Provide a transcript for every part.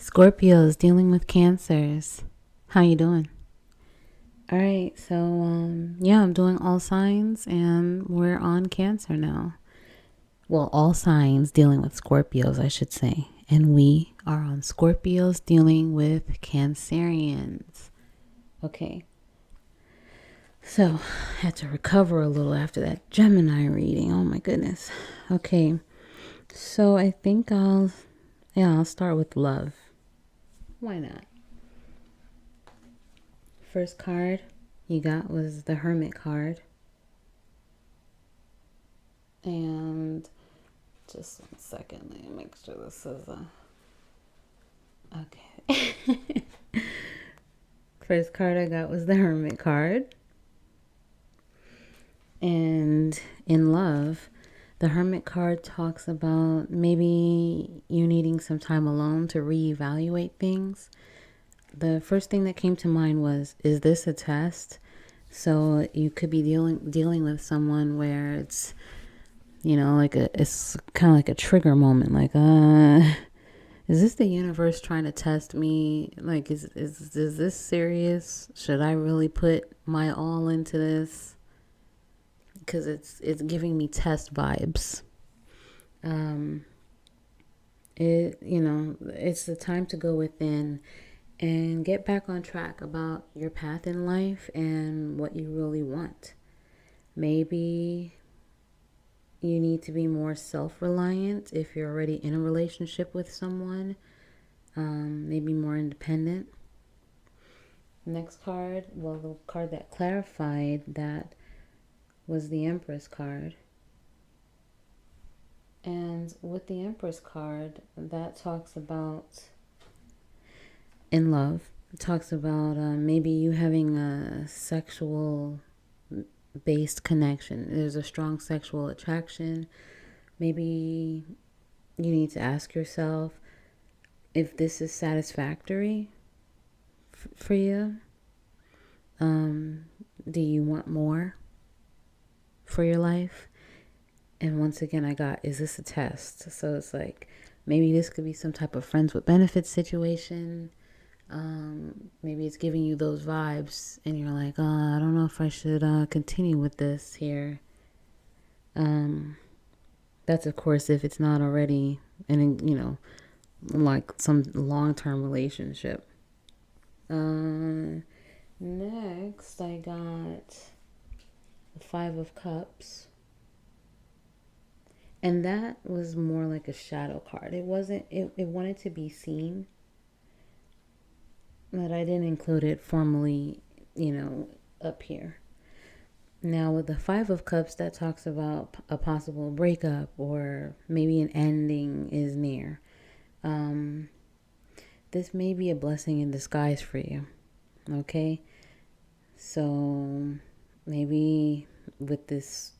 Scorpios dealing with cancers. How you doing? All right, so yeah, I'm doing all signs and we're on Cancer now. Well, all signs dealing with Scorpios, I should say. And we are on Scorpios dealing with Cancerians. Okay. So, I had to recover a little after that Gemini reading. Oh my goodness. Okay. So, I think I'll start with love. Why not? First card you got was the Hermit card. And just 1 second, let me make sure this is okay. First card I got was the Hermit card. And in love, the Hermit card talks about maybe you needing some time alone to reevaluate things. The first thing that came to mind was, is this a test? So you could be dealing with someone where it's, it's kind of like a trigger moment, like is this the universe trying to test me? Like, is this serious? Should I really put my all into this? Because it's giving me test vibes. It's the time to go within and get back on track about your path in life and what you really want. Maybe you need to be more self-reliant if you're already in a relationship with someone. Maybe more independent. Next card, well, the card that clarified that was the Empress card. And with the Empress card, that talks about in love. It talks about maybe you having a sexual based connection. There's a strong sexual attraction. Maybe you need to ask yourself if this is satisfactory for you. Do you want more for your life? And once again, I got, is this a test? So it's like, maybe this could be some type of friends with benefits situation. Maybe it's giving you those vibes and you're like, I don't know if I should continue with this here. That's of course if it's not already like some long-term relationship. Next I got the Five of Cups. And that was more like a shadow card. It wasn't, it wanted to be seen, but I didn't include it formally, up here. Now, with the Five of Cups, that talks about a possible breakup or maybe an ending is near. This may be a blessing in disguise for you. Okay? So, maybe with this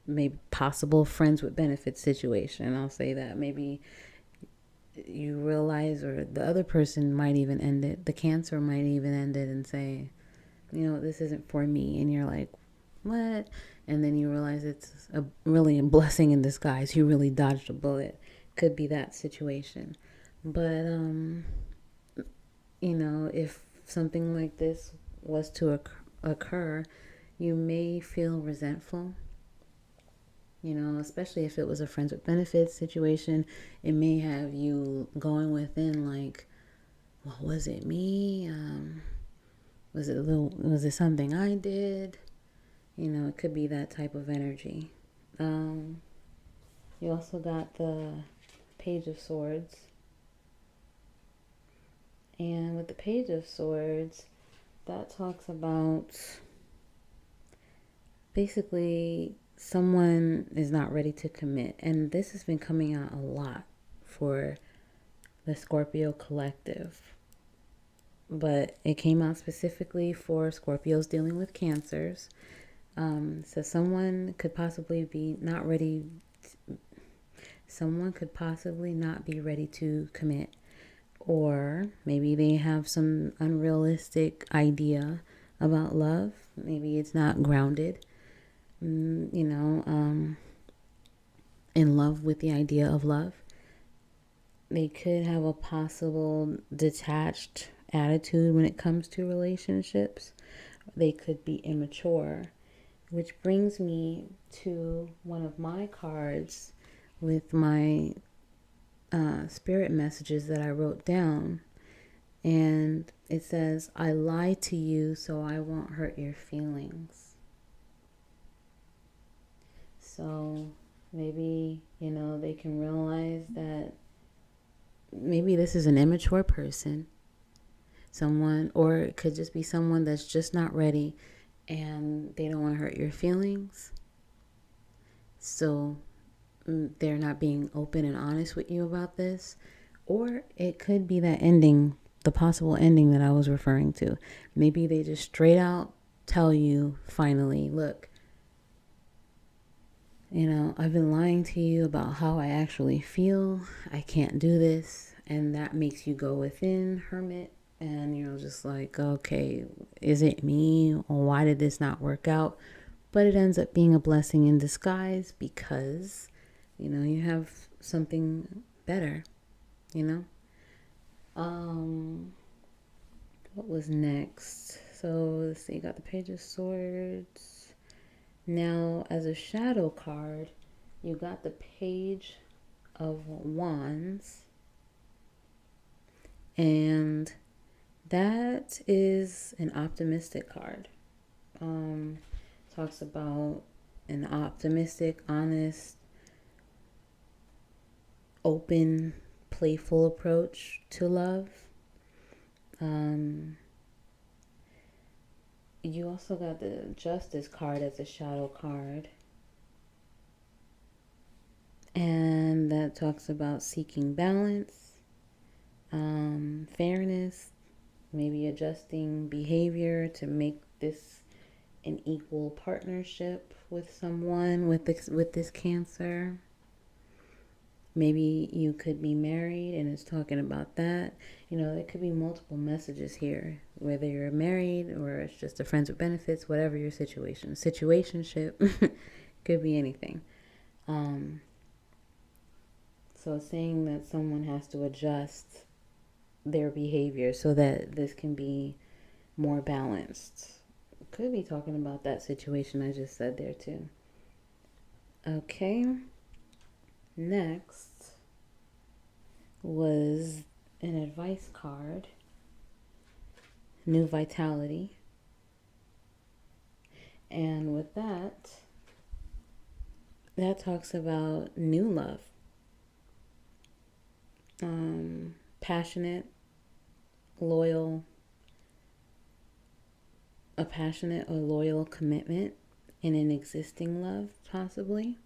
maybe possible friends with benefits situation, I'll say that. Maybe you realize, or the other person might even end it, the Cancer might even end it and say, this isn't for me. And you're like, what? And then you realize it's really a blessing in disguise. You really dodged a bullet. Could be that situation. But, if something like this was to occur, you may feel resentful. Especially if it was a friends with benefits situation, it may have you going within like, well, was it me? Was it something I did? It could be that type of energy. You also got the Page of Swords. And with the Page of Swords, that talks about basically someone is not ready to commit. And this has been coming out a lot for the Scorpio collective. But it came out specifically for Scorpios dealing with cancers. So someone could possibly be not ready. Someone could possibly not be ready to commit. Or maybe they have some unrealistic idea about love. Maybe it's not grounded. In love with the idea of love. They could have a possible detached attitude when it comes to relationships. They could be immature, which brings me to one of my cards with my spirit messages that I wrote down. And it says, I lie to you so I won't hurt your feelings. So maybe, they can realize that maybe this is an immature person, someone, or it could just be someone that's just not ready and they don't want to hurt your feelings. So they're not being open and honest with you about this. Or it could be that ending, the possible ending that I was referring to. Maybe they just straight out tell you finally, look, I've been lying to you about how I actually feel. I can't do this. And that makes you go within, hermit. And you're just like, okay, is it me? Or why did this not work out? But it ends up being a blessing in disguise because, you have something better, you know? What was next? So let's see, you got the Page of Swords. Now, as a shadow card, you got the Page of Wands. And that is an optimistic card. Talks about an optimistic, honest, open, playful approach to love. You also got the Justice card as a shadow card. And that talks about seeking balance, fairness, maybe adjusting behavior to make this an equal partnership with someone with this Cancer. Maybe you could be married and it's talking about that. There could be multiple messages here, whether you're married or it's just a friends with benefits, whatever your situationship could be anything. So it's saying that someone has to adjust their behavior so that this can be more balanced. Could be talking about that situation I just said there too. Okay. Next was an advice card, New Vitality. And with that talks about new love. Passionate, loyal, a passionate or loyal commitment in an existing love, possibly.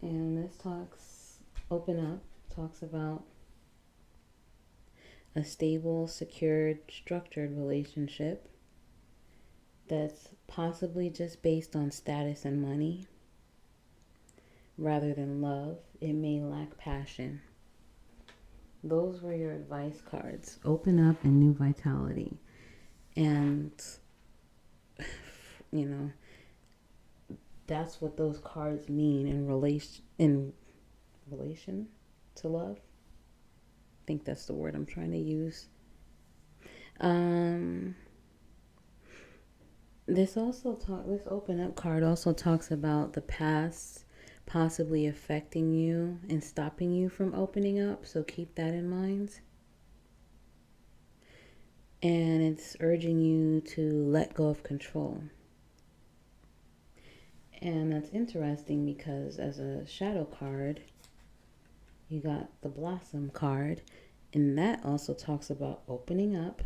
And this talks about a stable, secured, structured relationship that's possibly just based on status and money rather than love. It may lack passion. Those were your advice cards. Open up and New Vitality. And, that's what those cards mean in relation to love. I think that's the word I'm trying to use. This open up card also talks about the past possibly affecting you and stopping you from opening up, so keep that in mind. And it's urging you to let go of control. And that's interesting because as a shadow card, you got the Blossom card, and that also talks about opening up.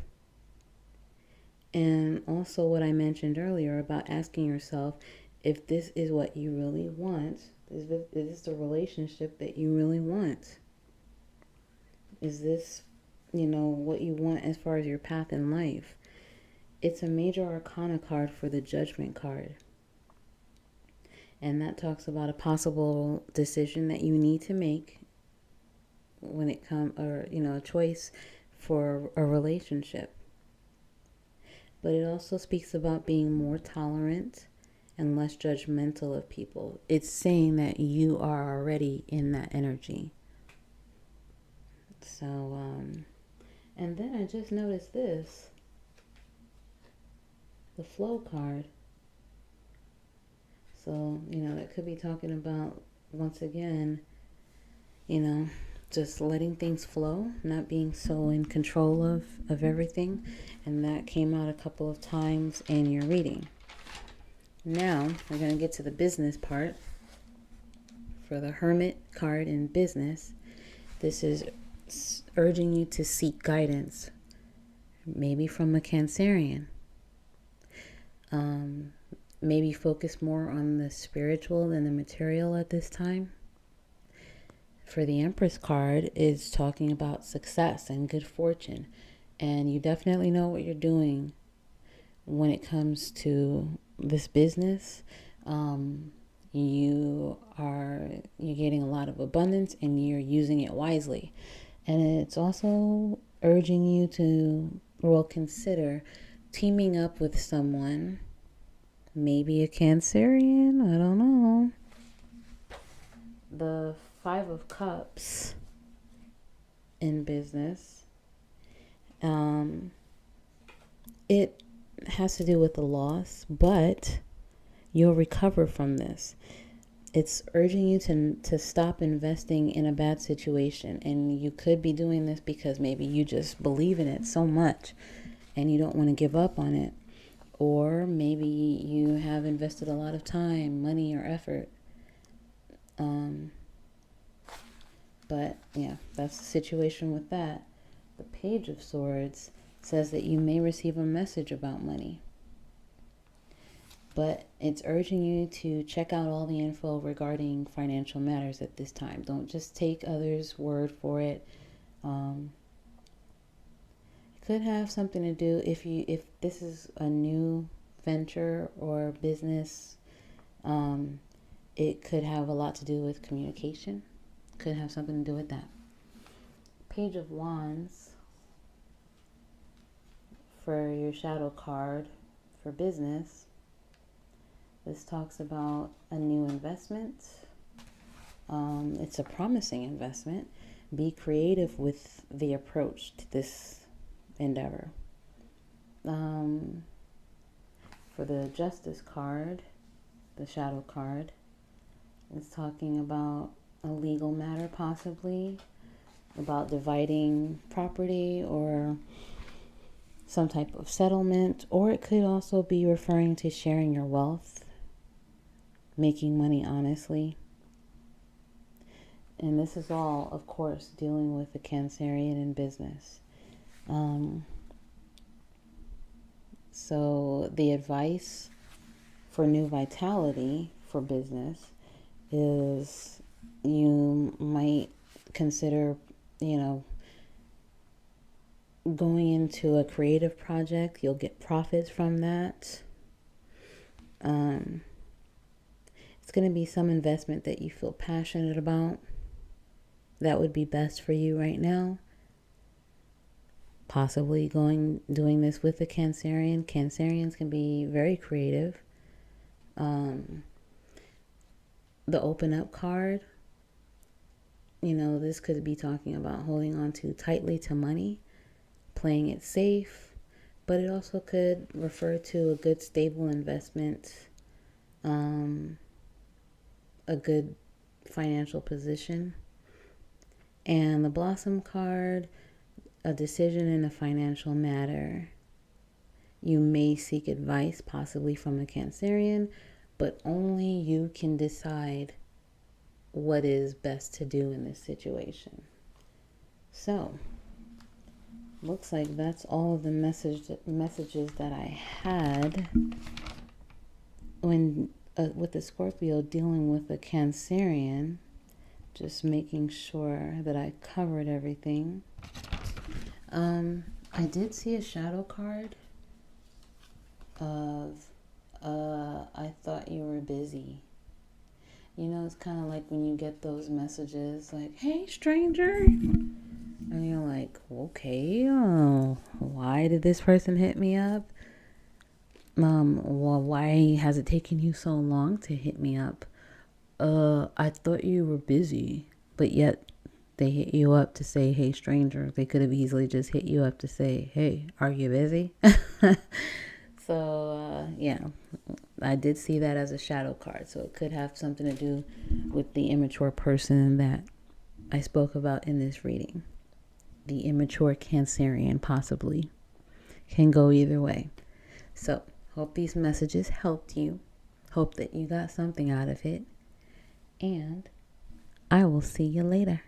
And also what I mentioned earlier about asking yourself if this is what you really want. Is this the relationship that you really want? Is this, what you want as far as your path in life? It's a major arcana card for the Judgment card. And that talks about a possible decision that you need to make when it comes, or, a choice for a relationship. But it also speaks about being more tolerant and less judgmental of people. It's saying that you are already in that energy. So, and then I just noticed this, the flow card. So, that could be talking about, once again, you know, just letting things flow, not being so in control of everything. And that came out a couple of times in your reading. Now, we're going to get to the business part. For the Hermit card in business, this is urging you to seek guidance, maybe from a Cancerian. Maybe focus more on the spiritual than the material at this time. For the Empress card, is talking about success and good fortune. And you definitely know what you're doing when it comes to this business. You're getting a lot of abundance and you're using it wisely. And it's also urging you to, consider teaming up with someone, maybe a Cancerian, I don't know. The Five of Cups in business, it has to do with the loss, but you'll recover from this. It's urging you to stop investing in a bad situation. And you could be doing this because maybe you just believe in it so much and you don't want to give up on it. Or maybe you have invested a lot of time, money, or effort. But yeah, that's the situation with that. The Page of Swords says that you may receive a message about money. But it's urging you to check out all the info regarding financial matters at this time. Don't just take others' word for it. It could have something to do, if this is a new venture or business, it could have a lot to do with communication. Could have something to do with that. Page of Wands for your shadow card for business. This talks about a new investment. It's a promising investment. Be creative with the approach to this endeavor. For the Justice card, the shadow card, it's talking about a legal matter, possibly about dividing property or some type of settlement, or it could also be referring to sharing your wealth, making money honestly. And this is all, of course, dealing with the Cancerian in business. So the advice for new vitality for business is you might consider, going into a creative project. You'll get profits from that. It's going to be some investment that you feel passionate about. That would be best for you right now. Possibly doing this with a Cancerian. Cancerians can be very creative. The Open Up card, this could be talking about holding on too tightly to money, playing it safe, but it also could refer to a good stable investment, a good financial position. And the Blossom card, a decision in a financial matter. You may seek advice, possibly from a Cancerian, but only you can decide what is best to do in this situation. So, looks like that's all of the messages that I had when with the Scorpio dealing with a Cancerian. Just making sure that I covered everything. I did see a shadow card of I thought you were busy. It's kind of like when you get those messages like, hey, stranger. And you're like, okay, why did this person hit me up? Well, why has it taken you so long to hit me up? I thought you were busy, but yet they hit you up to say, hey, stranger. They could have easily just hit you up to say, hey, are you busy? So, yeah, I did see that as a shadow card. So it could have something to do with the immature person that I spoke about in this reading. The immature Cancerian, possibly. Can go either way. So, hope these messages helped you. Hope that you got something out of it. And I will see you later.